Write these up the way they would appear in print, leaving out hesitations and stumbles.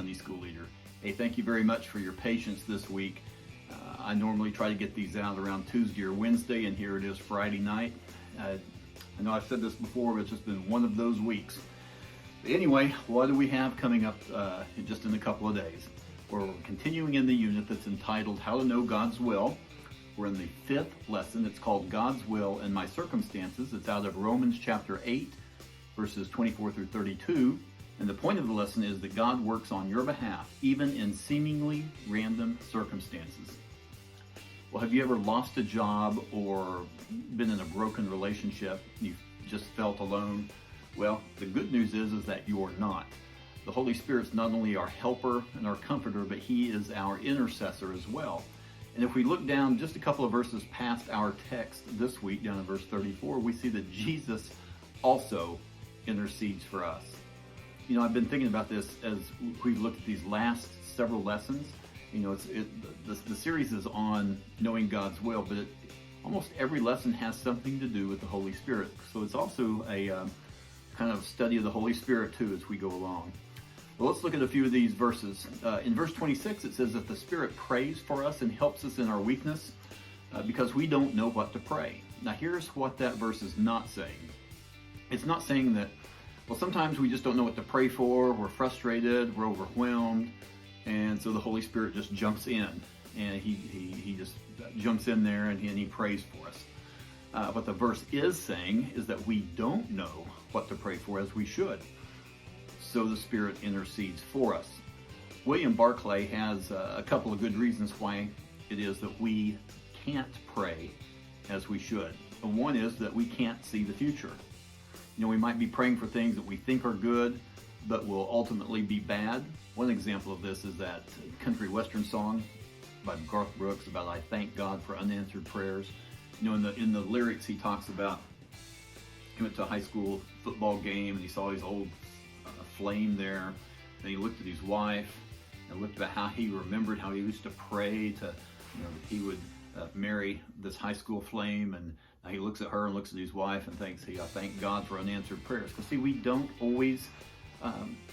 Sunday school leader. Hey, thank you very much for your patience this week. I normally try to get these out around Tuesday or Wednesday, and here it is Friday night. I know I've said this before, but it's just been one of those weeks. But anyway, what do we have coming up just in a couple of days? We're continuing in the unit that's entitled How to Know God's Will. We're in the 5th lesson. It's called God's Will and My Circumstances. It's out of Romans chapter 8, verses 24 through 32. And the point of the lesson is that God works on your behalf, even in seemingly random circumstances. Well, have you ever lost a job or been in a broken relationship? You've just felt alone? Well, the good news is that you're not. The Holy Spirit's not only our helper and our comforter, but He is our intercessor as well. And if we look down just a couple of verses past our text this week, down in verse 34, we see that Jesus also intercedes for us. You know, I've been thinking about this as we've looked at these last several lessons. You know, the series is on knowing God's will, but almost every lesson has something to do with the Holy Spirit. So it's also a kind of study of the Holy Spirit too as we go along. Well, let's look at a few of these verses. In verse 26, it says that the Spirit prays for us and helps us in our weakness because we don't know what to pray. Now, here's what that verse is not saying. It's not saying that, well, sometimes we just don't know what to pray for, we're frustrated, we're overwhelmed, and so the Holy Spirit just jumps in, and he just jumps in there and he prays for us. What the verse is saying is that we don't know what to pray for as we should, so the Spirit intercedes for us. William Barclay has a couple of good reasons why it is that we can't pray as we should. And one is that we can't see the future. You know, we might be praying for things that we think are good, but will ultimately be bad. One example of this is that country western song by Garth Brooks about I thank God for unanswered prayers. You know, in the lyrics he talks about he went to a high school football game and he saw his old flame there, and he looked at his wife and looked at how he remembered how he used to pray to, you know, that he would marry this high school flame, and now he looks at her and looks at his wife and thinks, hey, I thank God for unanswered prayers. Because see, we don't always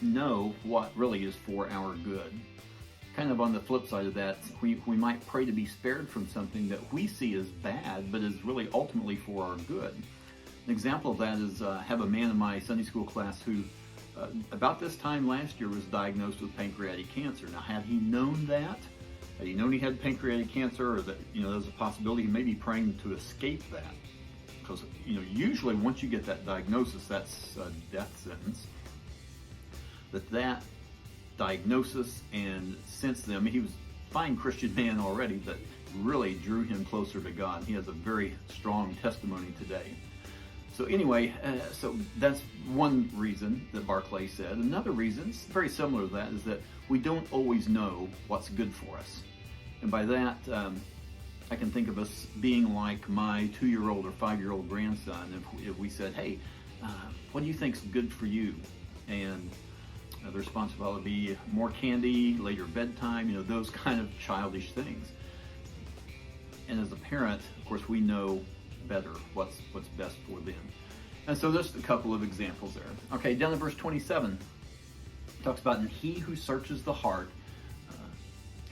know what really is for our good. Kind of on the flip side of that, we might pray to be spared from something that we see as bad, but is really ultimately for our good. An example of that is I have a man in my Sunday school class who about this time last year was diagnosed with pancreatic cancer. Now, had he known that, had he known he had pancreatic cancer, or that, you know, there's a possibility he may be praying to escape that. Because, you know, usually once you get that diagnosis, that's a death sentence. That diagnosis, and since then, I mean, he was a fine Christian man already, but really drew him closer to God. He has a very strong testimony today. So anyway, so that's one reason that Barclay said. Another reason, very similar to that, is that we don't always know what's good for us. And by that, I can think of us being like my 2-year-old or 5-year-old grandson. If we said, hey, what do you think's good for you? And the response will probably be more candy, later bedtime, you know, those kind of childish things. And as a parent, of course, we know better what's best for them. And so there's a couple of examples there. Okay, down in verse 27, it talks about, and he who searches the heart.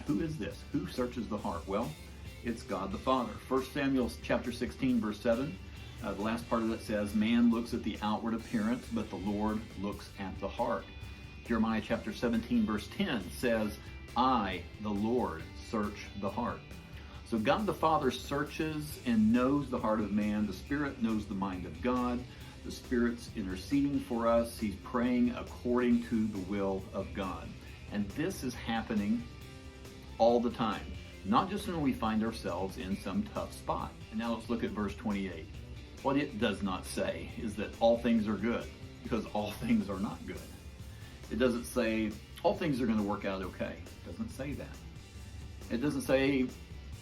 Who is this? Who searches the heart? Well, it's God the Father. 1 Samuel chapter 16, verse 7, the last part of it says, man looks at the outward appearance, but the Lord looks at the heart. Jeremiah chapter 17, verse 10 says, I, the Lord, search the heart. So God the Father searches and knows the heart of man. The Spirit knows the mind of God. The Spirit's interceding for us. He's praying according to the will of God. And this is happening all the time, not just when we find ourselves in some tough spot. And now let's look at verse 28. What it does not say is that all things are good, because all things are not good. It doesn't say all things are going to work out okay. It doesn't say that. It doesn't say,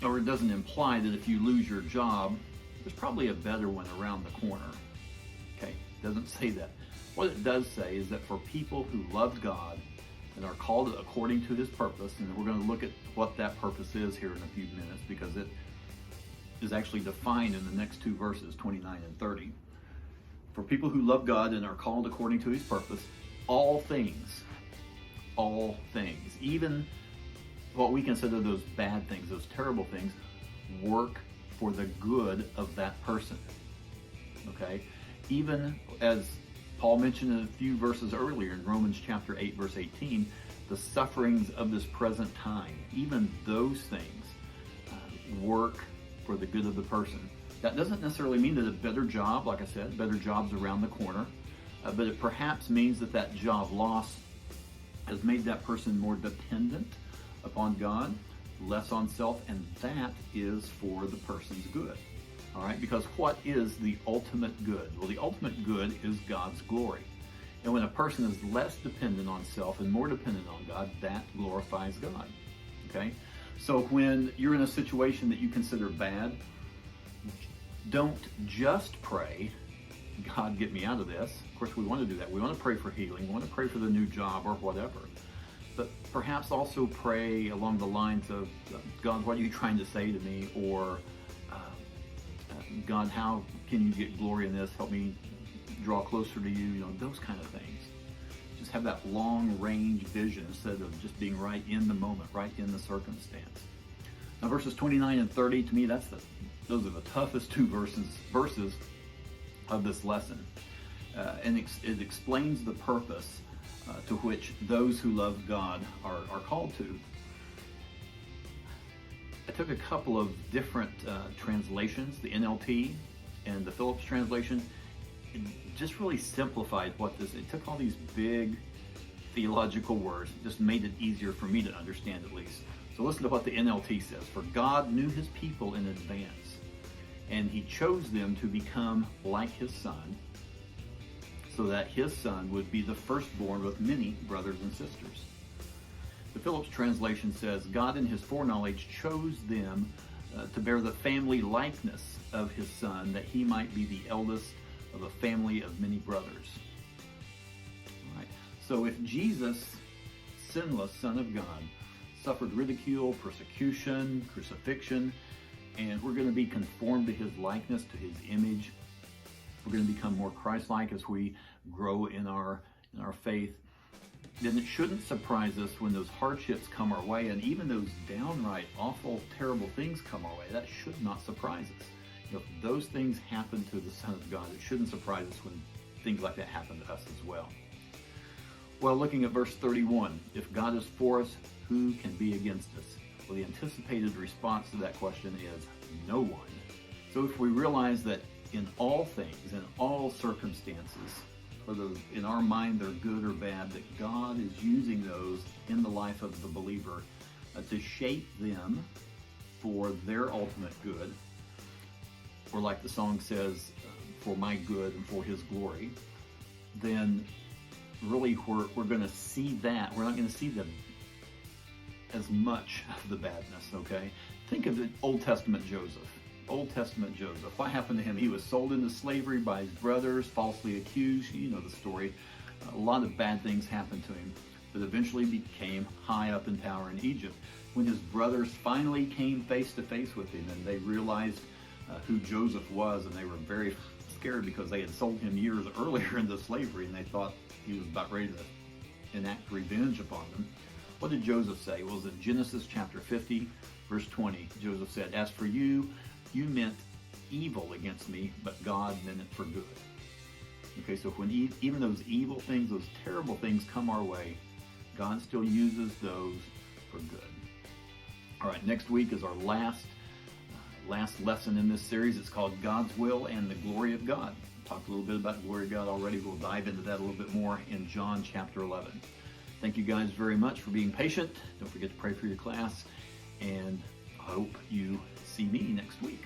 or it doesn't imply that if you lose your job, there's probably a better one around the corner. Okay, it doesn't say that. What it does say is that for people who love God and are called according to His purpose, and we're going to look at what that purpose is here in a few minutes, because it is actually defined in the next two verses, 29 and 30. For people who love God and are called according to His purpose, all things all things, even what we consider those bad things, those terrible things, work for the good of that person. Okay? Even as Paul mentioned in a few verses earlier in Romans chapter 8, verse 18, the sufferings of this present time, even those things work for the good of the person. That doesn't necessarily mean that a better job, like I said, better job's around the corner, but it perhaps means that that job loss has made that person more dependent upon God, less on self, and that is for the person's good. All right, because what is the ultimate good? Well, the ultimate good is God's glory. And when a person is less dependent on self and more dependent on God, that glorifies God. Okay? So when you're in a situation that you consider bad, don't just pray, God, get me out of this. Of course, we want to do that. We want to pray for healing. We want to pray for the new job or whatever. But perhaps also pray along the lines of, God, what are you trying to say to me? Or, God, how can you get glory in this? Help me draw closer to you. You know, those kind of things. Just have that long-range vision instead of just being right in the moment, right in the circumstance. Now, verses 29 and 30, to me, those are the toughest two verses of this lesson. And it explains the purpose to which those who love God are called to. I took a couple of different translations, the NLT and the Phillips translation. It just really simplified it took all these big theological words, just made it easier for me to understand at least. So listen to what the NLT says. For God knew his people in advance, and he chose them to become like his son, so that his son would be the firstborn with many brothers and sisters. The Phillips translation says, God in his foreknowledge chose them to bear the family likeness of his son, that he might be the eldest of a family of many brothers. All right. So if Jesus, sinless Son of God, suffered ridicule, persecution, crucifixion, and we're going to be conformed to his likeness, to his image, we're going to become more Christ-like as we grow in our faith, then it shouldn't surprise us when those hardships come our way, and even those downright awful, terrible things come our way. That should not surprise us. You know, if those things happen to the Son of God, it shouldn't surprise us when things like that happen to us as well. Well, looking at verse 31, if God is for us, who can be against us? Well, the anticipated response to that question is no one. So if we realize that in all things, in all circumstances, whether in our mind they're good or bad, that God is using those in the life of the believer to shape them for their ultimate good, or like the song says, for my good and for his glory, then really we're going to see that. We're not going to see as much of the badness, okay? Think of the Old Testament Joseph. Old Testament Joseph. What happened to him? He was sold into slavery by his brothers, falsely accused. You know the story. A lot of bad things happened to him, but eventually became high up in power in Egypt. When his brothers finally came face to face with him and they realized who Joseph was, and they were very scared because they had sold him years earlier into slavery, and they thought he was about ready to enact revenge upon them. What did Joseph say? Well, it was in Genesis chapter 50, verse 20. Joseph said, as for you, you meant evil against me, but God meant it for good. Okay, so when even those evil things, those terrible things come our way, God still uses those for good. All right, next week is our last lesson in this series. It's called God's Will and the Glory of God. We talked a little bit about the glory of God already. We'll dive into that a little bit more in John chapter 11. Thank you guys very much for being patient. Don't forget to pray for your class, and I hope you see me next week.